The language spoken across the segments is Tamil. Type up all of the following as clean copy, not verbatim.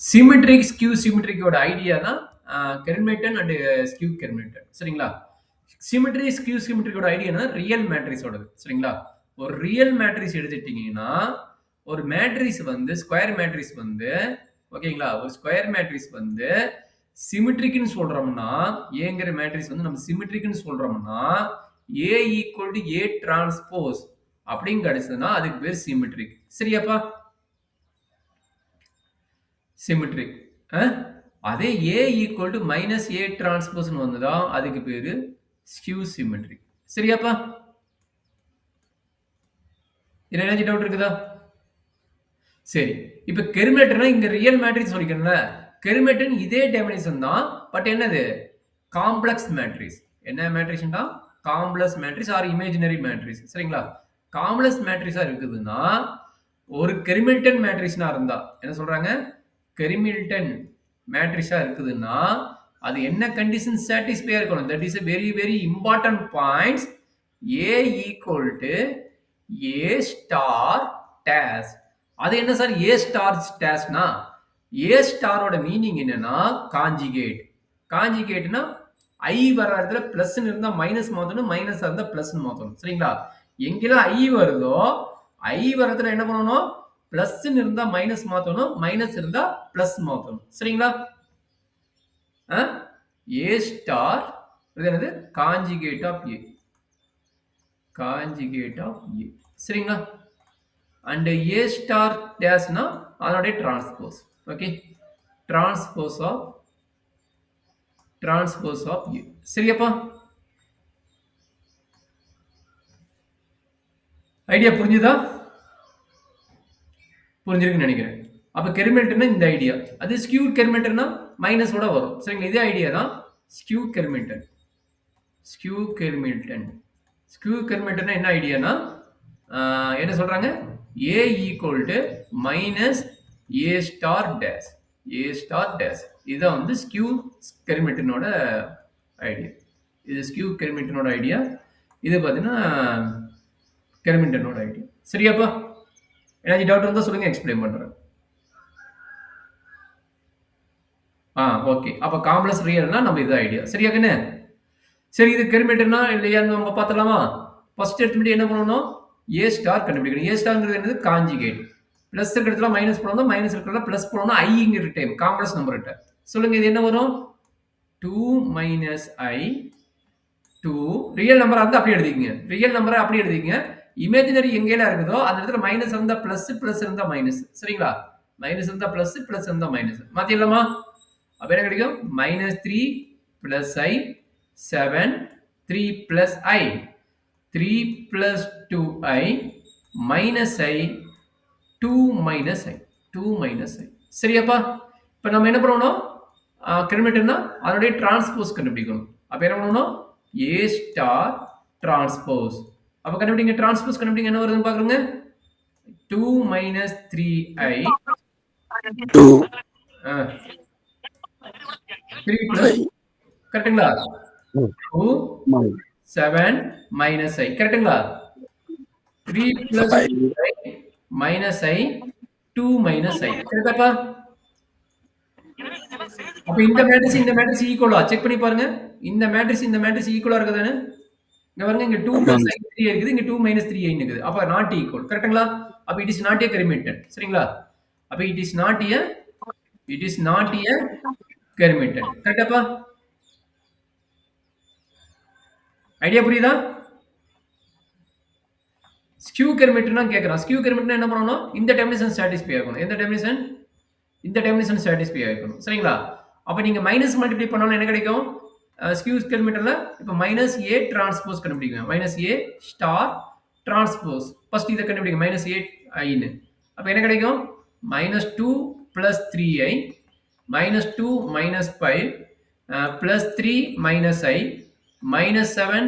சிமெட்ரிக் ஸ்கியூ சிமெட்ரிக்கோட ஐடியா தான் கெர்மேட்டன் அண்ட் ஸ்கியூ கெர்மேட்டன். சரிங்களா? சிமெட்ரி ஸ்கியூ சிமெட்ரிக்கோட ஐடியானா ரியல் மேட்ரிக்ஸோடது. சரிங்களா? ஒரு ரியல் மேட்ரிக்ஸ் எடுத்துட்டீங்கன்னா ஒரு மேட்ரிக்ஸ் வந்து ஸ்கொயர் மேட்ரிக்ஸ் வந்து ஓகேங்களா? ஒரு ஸ்கொயர் மேட்ரிக்ஸ் வந்து சிமெட்ரிக்னு சொல்றோம்னா ஏங்கிற மேட்ரிக்ஸ் வந்து நம்ம சிமெட்ரிக்னு சொல்றோம்னா A equal to A transpose அப்படின்னு கிடைச்சதுன்னா அதுக்கு பேர் சிமெட்ரிக். சரியாப்பா? சிமெட்ரிக். அதே A equal to minus A டிரான்ஸ்போஸ்னு வந்ததா அதுக்கு பேரு ஸ்கியூ சிமெட்ரிக். சரியாப்பா? இதுல ஏதாச்சும் டவுட் இருக்குதா? சரி. இப்ப கெர்மேட்டர்னா இங்க ரியல் மேட்ரிக்ஸ் சொல்லிக்கிறேன்ல. கெர்மேட்டன் இதே டெஃபினிஷன் தான். பட் என்னது? Complex matrix. என்ன மேட்ரிக்ஸ்னா? Complex matrix or imaginary matrix. சரிங்களா? காம்ப்ளெக்ஸ் மேட்ரிக்ஸா இருக்குதுன்னா ஒரு கெர்மில்டன் மேட்ரிக்ஸ்னா இருந்தா என்ன சொல்றாங்க? கெர்மில்டன் மேட்ரிக்ஸா இருக்குதுன்னா அது என்ன கண்டிஷன் சாட்டிஸ்ஃபை இருக்கணும்? That is a very very important points. A equal to A star dash. அது என்ன சார் A star dashனா? A ஸ்டாரோட மீனிங் என்னன்னா காஞ்சிகேட். காஞ்சிகேட்னா I வர இடத்துல பிளஸ் இருந்தா மைனஸ் மாத்தணும், மைனஸ் இருந்தா பிளஸ் மாத்தணும். சரிங்களா? எங்கெல்லாம் I வருதோ I வரதுல என்ன பண்ணணும்? பிளஸ் இருந்தா மைனஸ் மாத்தணும், மைனஸ் இருந்தா பிளஸ் மாத்தணும். சரிங்களா? A ஸ்டார் இது என்னது? Conjugate of A. Conjugate of A. சரிங்களா? அண்ட் A ஸ்டார் டேஷ்னா அதனுடைய transpose. Okay? Transpose of A. சரியாப்பா? ஐடியா புரிஞ்சுதா? புரிஞ்சிருக்குன்னு நினைக்கிறேன். அப்ப கெர்மேட்டர்னா இந்த ஐடியா. அது ஸ்கியூ கெர்மேட்டர்னா மைனஸோட வரும். சரிங்களா? இதே ஐடியா தான் ஸ்கியூ கெர்மேட்டன். ஸ்கியூ கெர்மேட்டன். ஸ்கியூ கெர்மேட்டர்னா என்ன ஐடியானா என்ன சொல்றாங்க? A equal to minus A star dash. A star dash. இதுதான் வந்து ஸ்கியூ கெர்மேட்டனோட ஐடியா. இது ஸ்கியூ கெர்மேட்டனோட ஐடியா. இது பார்த்தீங்கன்னா கெர்மேட்டனோட ஐடியா. சரியாப்பா? ஏதாச்சும் டவுட் இருந்தா சொல்லுங்க, எக்ஸ்பிளைன் பண்றேன். ஓகே. அப்ப காம்ப்ளெக்ஸ் ரியல்னா நம்ம இது ஐடியா. சரியா கண்ணு? சரி, இது கெர்மேட்டர்னா இல்லையான்னு நம்ம பார்த்தலாமா? ஃபர்ஸ்ட் எடுத்துட்டு என்ன பண்ணணும்? A ஸ்டார் கண்டுபிடிக்கணும். A ஸ்டார்ங்கிறது என்னது? காஞ்சிகேட். பிளஸ் இருக்கிற இடத்துல மைனஸ் போடணும், மைனஸ் இருக்கிற பிளஸ் போடணும். ஐங்கிற டைம் காம்ப்ளெக்ஸ் நம்பர் கிட்ட சொல்லுங்க, இது என்ன வரும்? 2 மைனஸ் I 2 ரியல் நம்பரா இருந்தா அப்படியே எழுதிக்கங்க. ரியல் நம்பரா அப்படியே எழுதிக்கங்க. இமேஜினரி எங்கெல்லாம் இருக்குதோ அந்த இடத்துல மைனஸ் இருந்தா பிளஸ், பிளஸ் இருந்தா மைனஸ். சரிங்களா? மைனஸ் இருந்தா பிளஸ், பிளஸ் இருந்தா மைனஸ். மாத்திடலாமா? அப்ப என்ன கிடைக்கும்? Minus 3 plus I 7 3 plus I 3 plus 2I minus I 2 minus I 2 minus I. சரியாப்பா? இப்ப நம்ம என்ன பண்ணணும்? கெர்மேட்டர்னா அதனுடைய டிரான்ஸ்போஸ் கண்டுபிடிக்கணும். அப்ப என்ன பண்ணணும்? A star transpose. அப்ப கண்டுபிடிங்க, டிரான்ஸ்போஸ் கண்டுபிடிங்க, என்ன வருதுன்னு பாக்குறோங்க. 2 மைனஸ் 3I 2 3 பிளஸ் கரெக்ட்டுங்களா? 2 7 மைனஸ் I கரெக்ட்டுங்களா? 3 plus I minus I 2 minus I கரெக்டாப்பா? அப்ப இந்த மேட்ரிக்ஸ் ஈக்குவலா செக் பண்ணி பாருங்க. இந்த மேட்ரிக்ஸ் ஈக்குவலா இருக்குதானே? இங்க பாருங்க, இங்க 2 பிளஸ் I 3 இருக்குது, இங்க 2 மைனஸ் 3I இருக்குது. அப்ப நாட் ஈக்குவல். கரெக்ட்டுங்களா? அப்ப it is not a Hermitian. சரிங்களா? அப்ப it is not a Hermitian. கரெக்டாப்பா? ஐடியா புரியுதா? ஸ்கியூ கெர்மேட்டர்னா கேக்குறான். ஸ்கியூ கெர்மேட்டர்னா என்ன பண்ணணும்? இந்த டெஃபினிஷன் சாட்டிஸ்ஃபை ஆகணும். எந்த டெஃபினிஷன்? இந்த டெஃபினிஷன் சாட்டிஸ்ஃபை ஆகணும். சரிங்களா? அப்ப நீங்க மைனஸ் மல்டிப்ளை பண்ணாலும் என்ன கிடைக்கும்? ஸ்கியூ கெர்மேட்டர்ல இப்ப மைனஸ் A டிரான்ஸ்போஸ் கண்டுபிடிங்க. Minus A star transpose. First இத கண்டுபிடிங்க. மைனஸ் A I ன்னு. அப்ப என்ன கிடைக்கும்? Minus 2 plus 3I minus 2 minus 5 plus 3 minus I minus 7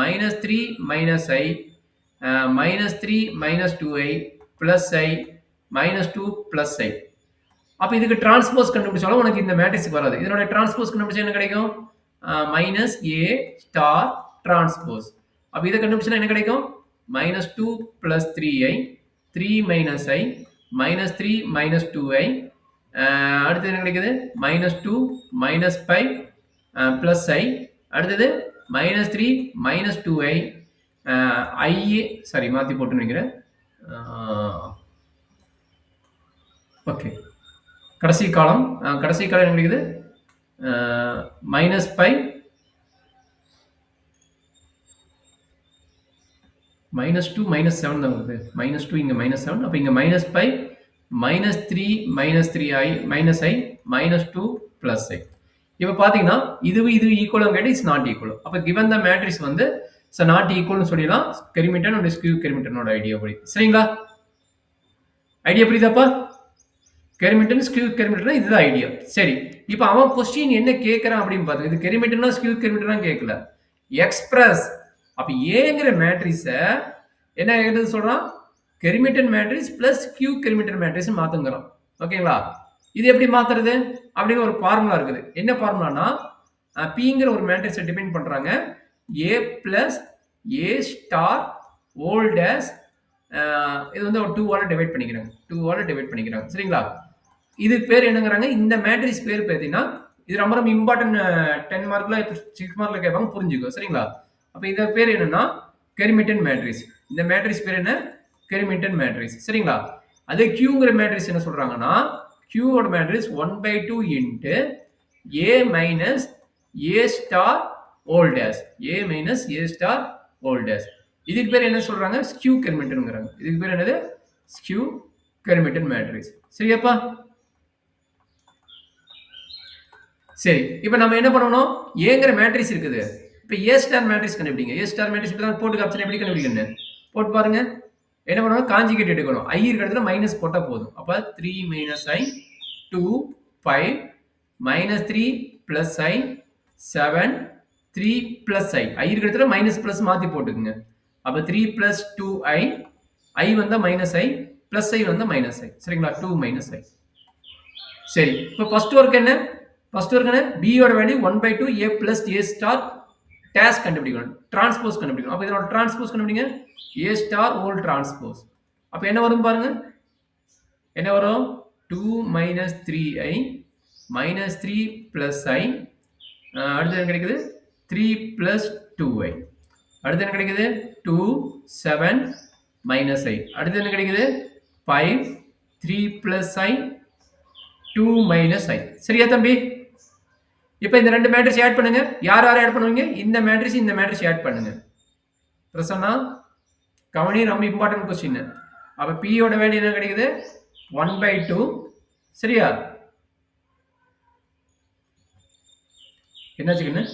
minus 3 minus I minus 3 minus 2I plus I minus 2 plus I. அப்ப இதுக்கு டிரான்ஸ்போஸ் கண்டுபிடிச்சாலும் உனக்கு இந்த மேட்ரிக்ஸ் வராது. இதனோட டிரான்ஸ்போஸ் கண்டுபிடிச்சா என்ன கிடைக்கும்? Minus A star transpose. அப்ப இதை கண்டுபிடிச்சா என்ன கிடைக்கும்? Minus 2 plus 3I 3 minus I minus 3 minus 2I அடுத்தது என்ன கிடைக்குது -2 -5 ப்ளஸ் ஐ. அடுத்தது -3 -2i ஐ சாரி மாற்றி போட்டு நினைக்கிறேன். ஓகே, கடைசி காலம் என்ன கிடைக்குது -5 -2 -7 தான் வருது. -2 இங்க -7, அப்ப இங்க -5 -3 -3i -2 + i. இப்ப பாத்தீங்கன்னா இது ஈக்குவலா கேட்டு இட்ஸ் நாட் ஈக்குவல். அப்ப given the matrix வந்து நாட் ஈக்குவல்னு சொல்லிடலாம். பெரிமீட்டர் அண்ட் ஸ்கியூ பெரிமீட்டரோட ஐடியா படி. சரிங்களா? ஐடியா புரியுதாப்பா? பெரிமீட்டர் ஸ்கியூ பெரிமீட்டர் இதுதான் ஐடியா. சரி, இப்ப அவன் கொஸ்டின் என்ன கேட்கறான் அப்படின்னு பாருங்க. இது பெரிமீட்டர்னா ஸ்கியூ பெரிமீட்டர்னா கேட்கல. எக்ஸ்பிரஸ் அப்ப ஏங்கிற மேட்ரிக்ஸ என்ன எழுத சொல்றான்? Perimeter matrix plus q perimeter matrix மாத்துங்கறான். ஓகேங்களா? இது எப்படி மாத்துறது அப்படின்னு ஒரு ஃபார்முலா இருக்குது. என்ன ஃபார்முலானா Pங்கிற ஒரு மேட்ரிக்ஸை டிஃபைன் பண்றாங்க. A plus A star whole dash இது வந்து ஒரு 2 ஆல டிவைட் பண்ணிக்கிறாங்க. சரிங்களா? இது பேர் என்னங்கறாங்க? இந்த மேட்ரிக்ஸ் பேர் பார்த்தீங்கன்னா இது ரொம்ப ரொம்ப இம்பார்ட்டன்ட் 10 மார்க்ல 6 மார்க்ல கேட்பாங்க, புரிஞ்சுக்கோ. சரிங்களா? அப்ப இந்த பேர் என்னன்னா பெரிமீட்டர் மேட்ரிக்ஸ். இந்த மேட்ரிக்ஸ் பேர் என்ன? Perimeter matrix. சரிங்களா? அதே Qங்கிற மேட்ரிக்ஸ் என்ன சொல்றாங்கன்னா Q ஓட matrix 1/2 into A minus A star whole dash. A minus A star whole dash. இதுக்கு பேர் என்ன சொல்றாங்க? ஸ்கியூ பெரிமீட்டர்ங்கறாங்க. இதுக்கு பேர் என்னது? Skew perimeter matrix. சரியாப்பா? சரி, இப்போ நம்ம என்ன பண்ணணும்? ஏங்கிற மேட்ரிக்ஸ் இருக்குது. இப்போ A ஸ்டார் மேட்ரிக்ஸ் கண்டுபிடிங்க. A ஸ்டார் மேட்ரிக்ஸ் இப்படி தான் போட்டு ஆப்ஷன் எப்படி கண்டுபிடிக்கணும்? போட்டு பாருங்க. என்ன பண்ணணும்? கான்ஜுகேட் எடுக்கணும். I இருக்கிற இடத்துல மைனஸ் போட்டா போதும். அப்ப 3 - i 2 5 -3 + i 7 3 + i. I இருக்கிற இடத்துல மைனஸ் பிளஸ் மாத்தி போட்டுக்குங்க. அப்ப 3 + 2i i வந்தா -i + i வந்தா -i. சரிங்களா? 2 - i. சரி, இப்போ ஃபர்ஸ்ட் வொர்க் என்ன? B ஓட value 1/2 A + A star dash கண்டுபிடிக்கணும். டிரான்ஸ்போஸ் கண்டுபிடிக்கணும். அப்ப இதனோட டிரான்ஸ்போஸ் கண்டுபிடிங்க. A star whole transpose. அப்ப என்ன வரும் பாருங்க? என்ன வரும்? 2 - 3i -3 + i அடுத்து என்ன கிடைக்குது? 3 + 2i. அடுத்து என்ன கிடைக்குது? 2 7 -i. அடுத்து என்ன கிடைக்குது? 5 3 + i 2 - i. சரியா தம்பி? இப்போ இந்த ரெண்டு மேட்ரிக்ஸ் ஆட் பண்ணுங்க. யார் ஆட் பண்ணுவீங்க? இந்த மேட்ரிக்ஸ் ஆட் பண்ணுங்க. பிரசன்னா கவனி, ரொம்ப இம்பார்ட்டன்ட் क्वेश्चन. அப்ப P ஓட வேல்யூ என்ன கிடைக்குது? 1/2. சரியா? என்னாச்சுன்னு?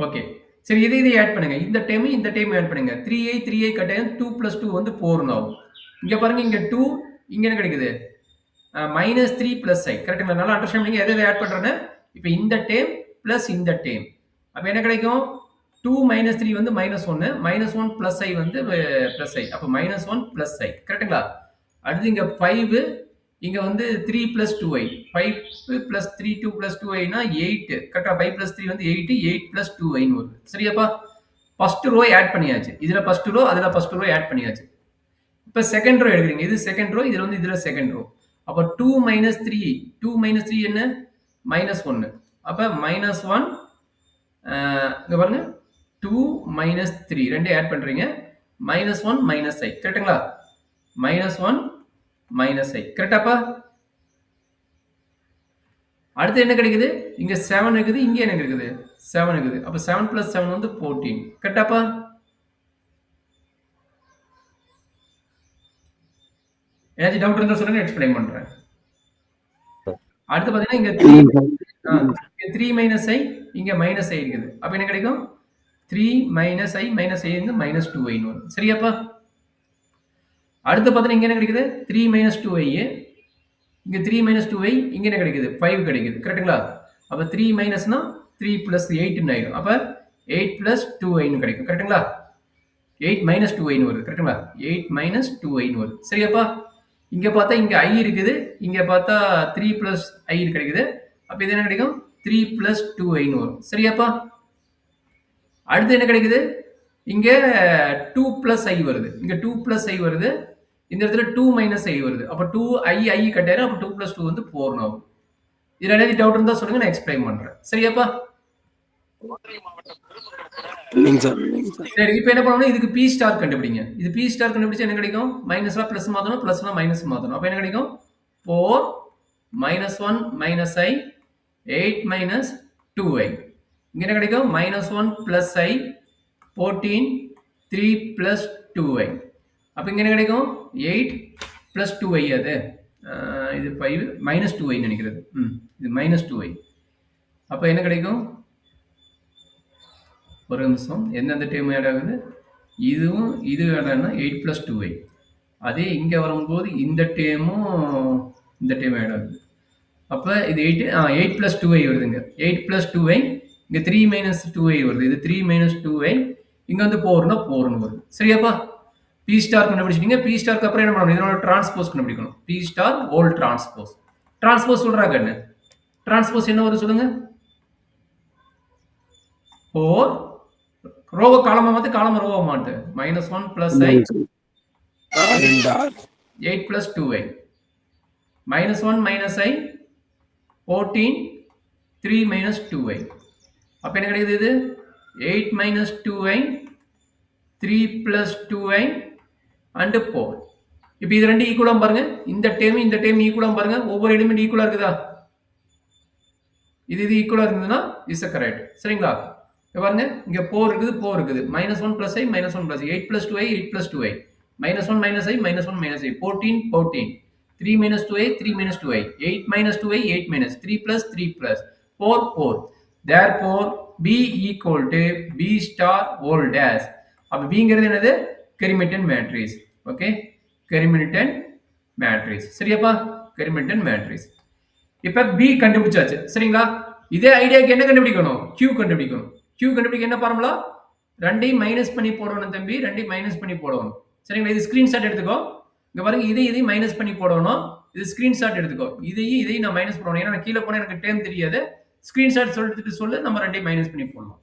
ஓகே. சரி, இதை ஆட் பண்ணுங்க. இந்த டைம் ஆட் பண்ணுங்க. 3i கட்டாயம் 2 + 2 வந்து 4 ஆகும். இங்க பாருங்க, இங்க 2 இங்க என்ன கிடைக்குது? -3 + i. கரெக்ட்டுங்களா? நல்லா அண்டர்ஸ்டாண்ட் பண்ணீங்க. எதை ஆட் பண்றேன்னு. இப்போ இந்த டேம் பிளஸ் இந்த டேம். அப்ப என்ன கிடைக்கும்? 2 - 3 வந்து -1 -1 + i வந்து +i. அப்ப -1 + i. கரெக்ட்டுங்களா? அடுத்து இங்க 5 இங்க வந்து 3 + 2i. 5 + 3 2 + 2i னா 8. கரெக்ட்டா? 5 + 3 வந்து 8 8 + 2i ன்னு வருது. சரியாப்பா? ஃபர்ஸ்ட் ரோ ஆட் பண்ணியாச்சு. இதுல ஃபர்ஸ்ட் ரோ, அதுல ஃபர்ஸ்ட் ரோ ஆட் பண்ணியாச்சு. இப்ப செகண்ட் ரோ எடுக்குறீங்க. இது செகண்ட் ரோ, இதுல வந்து இதுல செகண்ட் ரோ. அப்ப 2 - 3 என்ன? -1. அப்ப -1 இங்க பாருங்க 2 - 3 ரெண்டே ஆட் பண்றீங்க. -1 - i. கரெக்ட்டுங்களா? -1 - i. கரெக்டாப்பா? அடுத்து என்ன கிடைக்குது? இங்க 7 இருக்குது, இங்க என்ன இருக்குது? 7 இருக்குது. அப்ப 7 + 7 வந்து 14. கரெக்டாப்பா? ஏதாச்சும் டவுட் இருந்தா சொல்லுங்க, எக்ஸ்பிளைன் பண்றேன். அடுத்து பாத்தீங்கன்னா இங்க 3 - i இங்க -i இருக்குது. அப்ப என்ன கிடைக்கும்? 3 - i -i வந்து -2i ன்னு வரும். சரியாப்பா? அடுத்து பாத்தீங்கன்னா இங்க என்ன கிடைக்குது? 3 - 2i இங்க 3 - 2i இங்க என்ன கிடைக்குது? 5 கிடைக்குது. கரெக்ட்டுங்களா? அப்ப 3 மைனஸ்னா 3 + 8 ன்னு ஆயிடும். அப்ப 8 + 2i ன்னு கிடைக்கும். கரெக்ட்டுங்களா? 8 - 2i ன்னு வருது. கரெக்ட்டுங்களா? 8 - 2i ன்னு வருது. சரியாப்பா? இங்க பார்த்தா இங்க i இருக்குது. இங்க பார்த்தா 3 + i கிடைக்குது. அப்ப இது என்ன கிடைக்கும்? 3 + 2i ன்னு வரும். சரியாப்பா? அடுத்து என்ன கிடைக்குது? இங்க 2 + i வருது. இங்க 2 + i வருது. இந்த இடத்துல 2 மைனஸ் ஐ வருது. அப்ப 2 ஐ கட் ஆயிரும். அப்ப 2 பிளஸ் 2 வந்து 4 ஆகும். இதுல ஏதாவது டவுட் இருந்தா சொல்லுங்க, நான் எக்ஸ்பிளைன் பண்றேன். சரியாப்பா? சரி, இப்போ என்ன பண்ணணும், இதுக்கு பி ஸ்டார் கண்டுபிடிங்க. இது பி ஸ்டார் கண்டுபிடிச்சா என்ன கிடைக்கும்? மைனஸ்ல பிளஸ் மாத்தணும், பிளஸ்ல மைனஸ் மாத்தணும். அப்ப என்ன கிடைக்கும்? 4 மைனஸ் 1 மைனஸ் ஐ 8 மைனஸ் 2i. இங்க என்ன கிடைக்கும்? மைனஸ் 1 பிளஸ் ஐ 14 3 பிளஸ் 2i. அப்ப இங்க என்ன கிடைக்கும்? 8 பிளஸ் 2i. அது இது 5 மைனஸ் 2i நினைக்கிறது. இது மைனஸ் 2i. அப்ப என்ன கிடைக்கும்? ஒரு நிமிஷம், எந்தெந்த டேர்ம் ஆட் ஆகுது? இதுவும் இது ஆட் ஆனா 8 பிளஸ் 2i. அதே இங்க வரும்போது இந்த டேர்மும் இந்த டேர்ம் ஆட் ஆகுது. அப்ப இது 8 பிளஸ் 2i வருதுங்க. 8 பிளஸ் 2i, இங்க 3 மைனஸ் 2i வருது. இது 3 மைனஸ் 2i, இங்க வந்து 4னா 4னு வருது. சரியாப்பா? பி ஸ்டார் கண்டுபிடிச்சிட்டீங்க. பி ஸ்டார்க்கு அப்புறம் என்ன பண்ணணும்? இதனோட டிரான்ஸ்போஸ் கண்டுபிடிக்கணும். B star whole transpose. Transpose சொல்றாங்க என்ன? டிரான்ஸ்போஸ் என்ன வரும் சொல்லுங்க? 4 ரோவ காலமா மாத்து, காலமா ரோவ மாத்து. Minus 1 plus I 8 plus 2i. Minus 1 minus i 14 3 minus 2i. அப்ப என்ன கிடைக்குது? இது 8 minus 2i 3 plus 2i and 4. இப்போ இது ரெண்டு ஈக்குவலா பாருங்க. இந்த டேர்ம் ஈக்குவலா பாருங்க. ஒவ்வொரு எலிமெண்ட் ஈக்குவலா இருக்குதா? இது ஈக்குவலா இருந்ததுன்னா இஸ் கரெக்ட். சரிங்களா? பாருங்க, இங்க 4 இருக்குது, 4 இருக்குது. Minus 1 plus i minus 1 plus 8 plus 2i 8 plus 2i. Minus 1 minus i minus 1 minus i 14 14 3 minus 2i 3 minus 2i 8 minus 2i 8 minus 3 plus 3 plus 4 4. Therefore b equal to b star whole dash. அப்ப bங்கிறது என்னது? Kermitten matrix. Okay, Kermitten matrix. சரியாப்பா? Kermitten matrix. இப்ப b கண்டுபிடிச்சாச்சு. சரிங்களா? இதே ஐடியாக்கு என்ன கண்டுபிடிக்கணும்? q கண்டுபிடிக்கணும். q கண்டுபிடிக்க என்ன ஃபார்முலா? ரெண்டையும் மைனஸ் பண்ணி போடணும் தம்பி. ரெண்டையும் மைனஸ் பண்ணி போடணும். சரிங்களா? இது ஸ்கிரீன்ஷாட் எடுத்துக்கோ. இங்க பாருங்க, இதையும் மைனஸ் பண்ணி போடணும். இது ஸ்கிரீன்ஷாட் எடுத்துக்கோ. இதையும் நான் மைனஸ் பண்ணணும். ஏன்னா கீழே போனா எனக்கு டேர்ம் தெரியாது. ஸ்கிரீன்ஷாட் சொல்லிட்டு சொல்லு, நம்ம ரெண்டையும் மைனஸ் பண்ணி போடலாம்.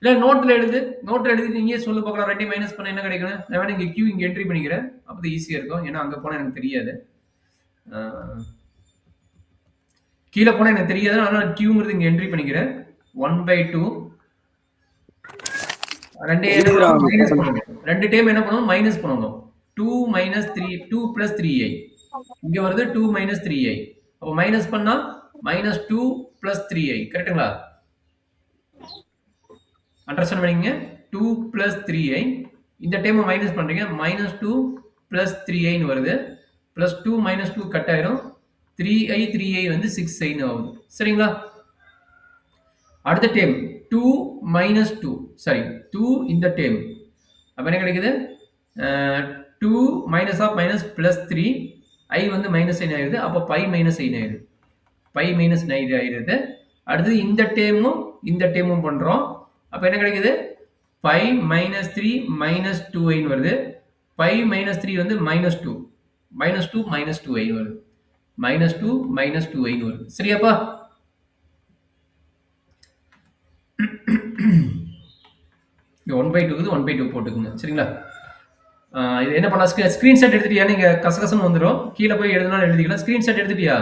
இல்ல நோட்ல எழுதி நீங்க சொல்லு பார்க்கலாம். ரெண்டையும் மைனஸ் பண்ண என்ன கிடைக்கும்? நான் வேணா இங்க கியூ இங்க என்ட்ரி பண்ணிக்கிறேன். அப்பதான் ஈஸியா இருக்கும். ஏன்னா அங்க போனா எனக்கு தெரியாது. கீழே போனா எனக்கு தெரியாது. அதனால கியூங்கிறது இங்க என்ட்ரி பண்ணிக்கிறேன். 1/2 ரெண்டு டைம் என்ன பண்ணணும்? மைனஸ் பண்ணணும். 2 மைனஸ் 3 2 பிளஸ் 3i. இங்க வருது 2 மைனஸ் 3i. அப்போ மைனஸ் பண்ணா மைனஸ் 2 பிளஸ் 3i. கரெக்டுங்களா? அண்டர்ஸ்டாண்ட் பண்ணீங்க? 2 பிளஸ் 3i. இந்த டைம் மைனஸ் பண்றீங்க. மைனஸ் 2 பிளஸ் 3i வருது. பிளஸ் 2 மைனஸ் 2 கட் ஆயிரும். 3i வந்து 6i ஆகுது. சரிங்களா? அடுத்த டைம் 2 மைனஸ் 2 சாரி 2 இந்த டைம் அப்ப என்ன கிடைக்குது? 2 minus of minus plus 3 i வந்து மைனஸ் 9 ஆயிருது. அப்போ பை மைனஸ் 9 ஆயிருது. பை மைனஸ் 9 ஆயிருது. அடுத்து இந்த டேமும் பண்றோம். அப்ப என்ன கிடைக்குது? பை மைனஸ் 3 மைனஸ் 2i வருது. பை மைனஸ் 3 வந்து மைனஸ் 2 மைனஸ் 2 மைனஸ் 2i வருது. மைனஸ் 2 மைனஸ் 2i வருது. சரியாப்பா? இங்க 1/2 1/2 போட்டுக்குங்க. சரிங்களா? இது என்ன பண்ணலாம்? ஸ்கிரீன்ஷாட் எடுத்துட்டியா? நீங்க கசகசன்னு வந்துடும். கீழே போய் எழுதுனாலும் எழுதிக்கலாம். ஸ்கிரீன்ஷாட் எடுத்துட்டியா?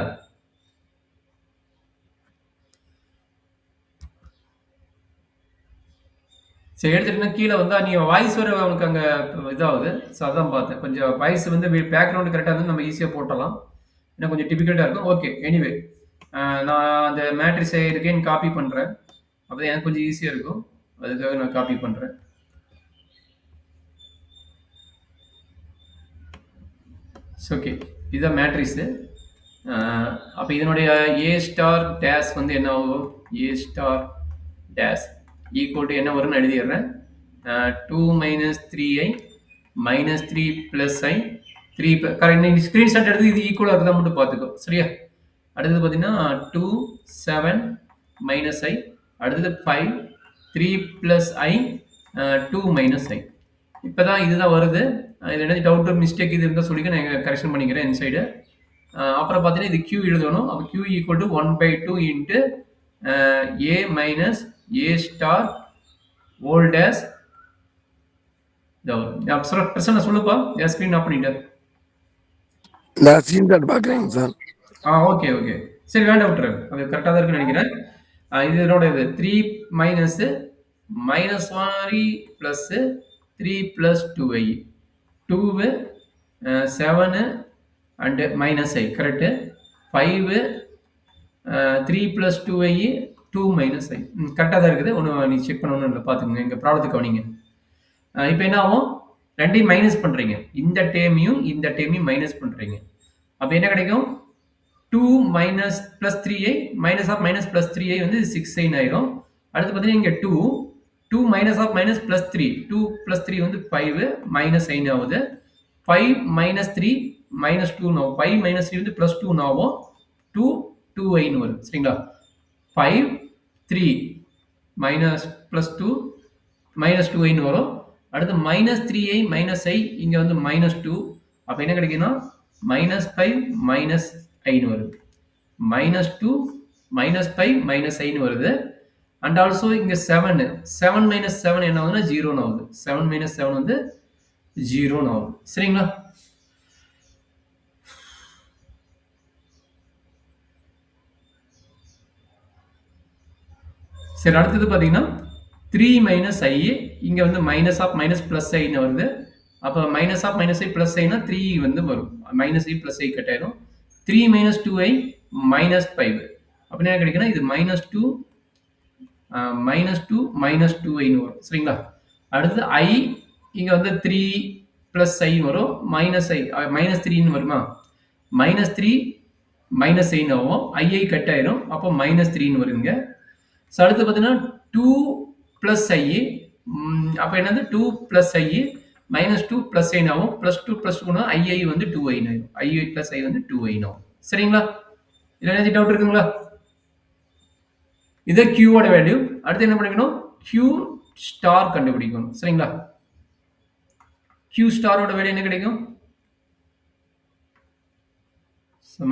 சரி, எடுத்துட்டீங்கன்னா கீழே வந்தா நீ வாய்ஸ் வர உனக்கு அங்கே இதாகுது. ஸோ அதான் பார்த்தேன். கொஞ்சம் வாய்ஸ் வந்து பேக்ரவுண்டு கரெக்டாக வந்து நம்ம ஈஸியாக போட்டலாம். ஏன்னா கொஞ்சம் டிஃபிகல்ட்டாக இருக்கும். ஓகே, எனிவே நான் அந்த மேட்ரிக்ஸை இருக்கேன்னு காப்பி பண்ணுறேன். அப்போ எனக்கு கொஞ்சம் ஈஸியாக இருக்கும். அதுக்காக நான் காப்பி பண்ணுறேன். ஓகே, இதுதான் மேட்ரிக்ஸு. அப்போ இதனுடைய ஏ ஸ்டார் டேஷ் வந்து என்ன ஆகும்? ஏ ஸ்டார் டேஷ் ஈக்குவல் டு என்ன வரும்னு எழுதிடுறேன். 2 மைனஸ் 3i மைனஸ் 3 பிளஸ் ஐ 3 கரெக்ட். நீங்கள் ஸ்க்ரீன்ஷாட் எடுத்து இது ஈக்குவலாக இருக்குதா மட்டும் பார்த்துக்கோ. சரியா? அடுத்தது பார்த்தீங்கன்னா 2 7 மைனஸ் ஐ, அடுத்தது 5 3 பிளஸ் ஐ 2 மைனஸ் ஐ. இப்போ தான் இதுதான் வருது. இது என்ன டவுட் மிஸ்டேக் இது இருந்தால் சொல்லிக்க, நான் கரெக்ஷன் பண்ணிக்கிறேன் இன்சைடு. அப்புறம் பார்த்தீங்கன்னா இது q எழுதணும். அப்போ q equal to 1/2 into a minus a star whole dash Prasanna சொல்லுப்பா. என் ஸ்க்ரீன் ஆஃப் பண்ணிட்டேன். நான் ஸ்க்ரீன் ஷாட் பார்க்குறேங்க சார். Okay, okay. சரி வேண்டாம் விட்டுரு. அது கரெக்ட்டா தான் இருக்குன்னு நெனைக்கிறேன். இது என்னோட இது 3 minus -3 plus 3 + 2i 2 7 and -i correct. 5 3 + 2i 2 -i கரெக்ட்டா தான் இருக்குது. ஒண்ணும் நீ செக் பண்ணணும்னு இல்ல. பார்த்துக்கங்க. எங்க ப்ராப்ளத்த கவனிங்க. இப்ப என்ன ஆகும்? 2யும் மைனஸ் பண்றீங்க. இந்த டேர்மையும், இந்த டேர்மையும் மைனஸ் பண்றீங்க. அப்ப என்ன கிடைக்கும்? 2 minus plus 3i minus of minus plus 3i வந்து 6i ஆயிரும். அடுத்து பார்த்தீங்கன்னா இங்க 2 மைனஸ் ஆஃப் மைனஸ் ப்ளஸ் 3 2 + 3 வந்து 5 மைனஸ் i ஆகுது. 5 - 3 -2 ஆகும். 5 - 3 வந்து +2 ஆகும். 2 2i வருது. சரிங்களா? 5 3 மைனஸ் +2 -2i வரும். அடுத்து -3i -i இங்க வந்து -2 அப்ப என்ன கிடைக்கும்னா -5 -i வருது. -2 -5 -i வருது. அண்ட் ஆல்சோ இங்க 7 7 - 7 என்ன ஆகுதுன்னா 0 ஆகுது. 7 - 7 வந்து 0 ஆகுது. சரிங்களா? சரி அடுத்தது பார்த்தீங்கன்னா 3 - i இங்க வந்து மைனஸ் ஆஃப் மைனஸ் ப்ளஸ் ஐன்னு வருது. அப்போ minus of minus i plus ஐனா 3 வந்து வரும். -i + i கட் ஆயிரும். 3 - 2i -5 அப்படின்னா என்ன கிடைக்குன்னா இது -2 -2 -2i வரும். சரிங்களா? அடுத்து i இங்க வந்து 3 + i வரும். -i -3 வருமா? -3 -i ஆகும். i கட் ஆயிரும். அப்போ -3 வருங்க. ஸோ அடுத்து பார்த்தீங்கன்னா 2 + i அப்ப என்னது 2 + i -2 + i ஆகும். +2 +2 i வந்து 2i ஆயிடும். i + i வந்து 2i ஆகும். சரிங்களா? இதுல ஏதாச்சும் டவுட் இருக்குங்களா? இது q ஓட வேல்யூ. அடுத்து என்ன பண்ணிக்கணும்? q* கண்டுபிடிக்கணும். சரிங்களா? q* ஓட வேல்யூ என்ன கிடைக்கும்?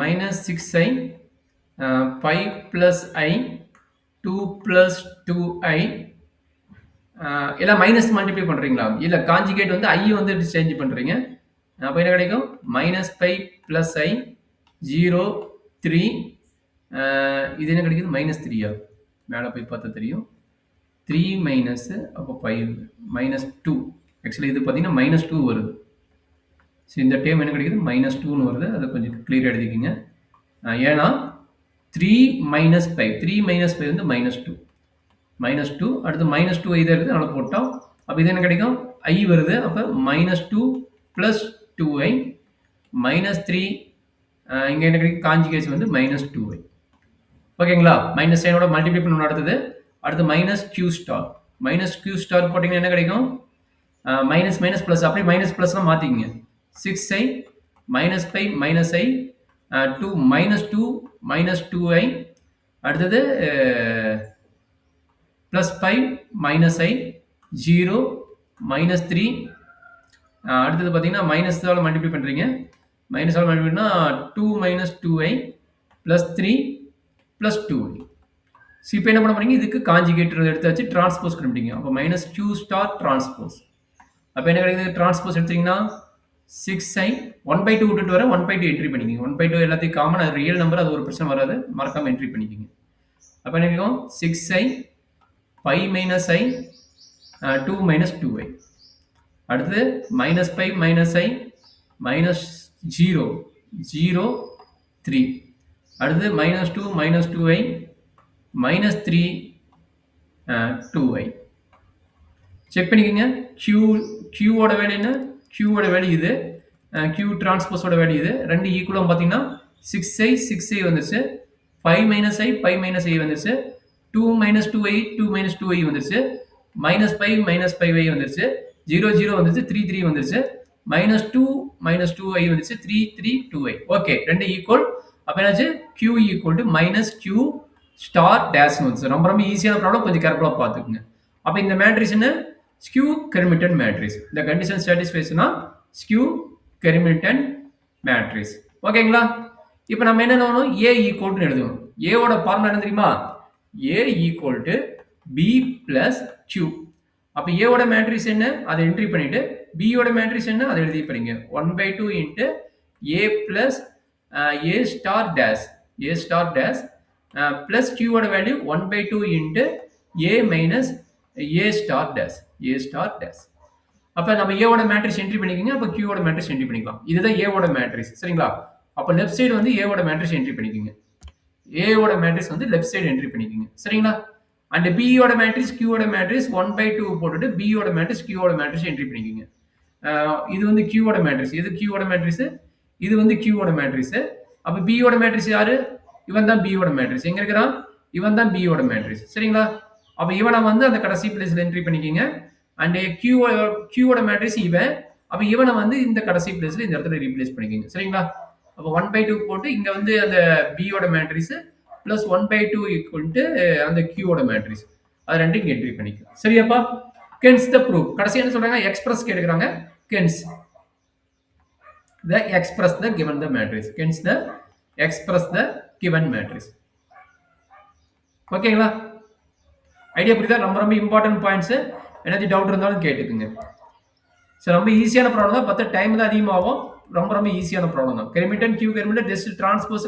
-6i 5 + i 2 + 2i எல்லாம் மைனஸ் மல்டிப்ளை பண்றீங்களா? இல்ல கான்ஜுகேட் வந்து i வந்து சேஞ்ச் பண்றீங்க. அப்ப என்ன கிடைக்கும்? -5 + i 0 3 இது என்ன கிடைக்குது? -3 மேல போய் பார்த்தா தெரியும். 3 மைனஸ் அப்போ 5 -2 ஆக்சுவலி இது பார்த்தீங்கன்னா -2 வருது. ஸோ இந்த டேர்ம் என்ன கிடைக்குது? -2ன்னு வருது. அதை கொஞ்சம் கிளியர் எழுதிக்கிங்க. ஏன்னா 3 - 5 3 - 5 வந்து -2 -2 அடுத்து -2 இது இருக்குது. அதனால போட்டோம். அப்போ இது என்ன கிடைக்கும்? i வருது. அப்போ -2 + 2i -3 இங்க என்ன கிடைக்கும்? கான்ஜுகேட் வந்து -2i ஓகேங்களா? மைனஸ் சைனோட மல்டிப்ளை பண்ணணும் அடுத்தது. அடுத்து -q*. போட்டீங்கன்னா என்ன கிடைக்கும்? மைனஸ் மைனஸ் பிளஸ் அப்படியே மைனஸ் பிளஸ்லாம் மாத்திக்கங்க. 6i -5 -i 2 -2 அடுத்தது +5 -i 0 -3 அடுத்தது பார்த்தீங்கன்னா மைனஸால் மல்டிப்ளை பண்ணுறீங்க. மைனஸால் மல்டிப்ளைனா 2 - 2i +3 + 2i ஸோ இப்போ என்ன பண்ண போறீங்க? இதுக்கு கான்ஜுகேட் எடுத்தாச்சு. டிரான்ஸ்போஸ் கண்டுபிடிங்க. அப்போ -q* டிரான்ஸ்போஸ் அப்போ என்ன கிடைக்குது? டிரான்ஸ்போஸ் எடுத்தீங்கன்னா 6i 1/2 விட்டுட்டு வர 1/2 என்ட்ரி பண்ணிக்கோங்க. 1/2 எல்லாத்தையும் காமன். அது ரியல் நம்பர். அது ஒரு பிரச்சனை வராது. மறக்காம என்ட்ரி பண்ணிக்கோங்க. அப்போ என்ன கிடைக்கும்? 6i 5 - i 2 - 2i அடுத்து -5 - i -0 3 அடுத்து -2 - 2i -3 2i செக் பண்ணிக்கோங்க. q ஓட வேல்யூ என்ன? q ஓட வேல்யூ இது. q டிரான்ஸ்போஸோட வேல்யூ இது. ரெண்டு ஈக்குவலும் பார்த்தீங்கன்னா 6i வந்துருச்சு. 5 - i 5 - i வந்துருச்சு. 2 - 2i 2 - 2i வந்துருச்சு. -5 - 5i வந்துருச்சு. 0 0 வந்துருச்சு. 3 3 வந்துருச்சு. -2 - 2i வந்துருச்சு. 3 3 2i ஓகே ரெண்டு ஈக்குவல். அப்போ என்னாச்சு? q q* டேஷ்னு வந்துச்சு. ரொம்ப ரொம்ப ஈஸியான ப்ராப்ளம். கொஞ்சம் கேர்ஃபுல்லாக பார்த்துக்குங்க. அப்போ இந்த மேட்ரிக்ஸ் என்ன? Skew Hermitian matrix. இந்த கண்டிஷன் சாட்டிஸ்ஃபைஸ்னா ஸ்கியூ கெர்மிட்டன் மேட்ரிக்ஸ். ஓகேங்களா? இப்போ நம்ம என்ன எழுதணும்? a ஈக்குவல்னு எழுதணும். a ஓட ஃபார்முலா என்ன தெரியுமா? a = b + q. அப்போ a ஓட மேட்ரிக்ஸ் என்ன? அதை என்ட்ரி பண்ணிட்டு B யோட மேட்ரிக்ஸ் என்ன அதை எழுதி படிங்க 1/2 into A plus A star dash A star dash plus Q ஓட value 1/2 into A minus A star dash A star dash. அப்ப நம்ம A ஓட மேட்ரிக்ஸ் என்ட்ரி பண்ணிக்கோங்க. அப்ப Q ஓட மேட்ரிக்ஸ் என்ட்ரி பண்ணிக்கலாம். இதுதான் A ஓட மேட்ரிக்ஸ் சரிங்களா? அப்ப லெஃப்ட் சைடு வந்து A ஓட மேட்ரிக்ஸ் என்ட்ரி பண்ணிக்கோங்க. A ஓட மேட்ரிக்ஸ் வந்து லெஃப்ட் சைடு என்ட்ரி பண்ணிக்கோங்க சரிங்களா? அண்ட் B ஓட மேட்ரிக்ஸ் Q ஓட மேட்ரிக்ஸ் 1/2 போட்டுட்டு B ஓட மேட்ரிக்ஸ் Q ஓட மேட்ரிக்ஸ் என்ட்ரி பண்ணிக்கோங்க. இது வந்து Q ஓட மேட்ரிக்ஸ். இது Q ஓட மேட்ரிக்ஸ். இது வந்து Q ஓட மேட்ரிக்ஸ். அப்ப B ஓட மேட்ரிக்ஸ் யாரு? இவன் தான் B ஓட மேட்ரிக்ஸ். எங்க இருக்கிறான்? இவன் தான் B ஓட மேட்ரிக்ஸ் சரிங்களா? அப்ப இவனை வந்து அந்த கடைசி பிளேஸ்ல என்ட்ரி பண்ணிக்கோங்க. அண்ட் Q ஓட மேட்ரிக்ஸ் இவன். அப்ப இவனை வந்து இந்த கடைசி பிளேஸ்ல இந்த இடத்துல ரீப்ளேஸ் பண்ணிக்கோங்க சரிங்களா? அப்ப 1/2 போட்டு இங்க வந்து அந்த B ஓட மேட்ரிக்ஸ் பிளஸ் 1/2 ஈக்குவல் டு அந்த Q ஓட மேட்ரிக்ஸ். அது ரெண்டையும் இங்க என்ட்ரி பண்ணிக்கலாம். சரியாப்பா? Hence the proof. கடைசி என்ன சொல்றாங்க? எக்ஸ்பிரஸ் கேட்கறாங்க. Hence the express the given the matrix. Hence the express the given matrix. ஓகேங்களா? ஐடியா புரியுதா? ரொம்ப ரொம்ப இம்பார்ட்டன்ட் பாயிண்ட்ஸ். ஏதாவது டவுட் இருந்தாலும் கேட்டுக்குங்க. சரி ரொம்ப ஈஸியான ப்ராப்ளம் தான். 10 டைம் தான் அதிகமாகும். ரொம்ப ரொம்ப ஈஸியான ப்ராப்ளம் தான். கெர்மிட்டன் கியூ கெர்மிட்டன் ஜஸ்ட் டிரான்ஸ்போஸ்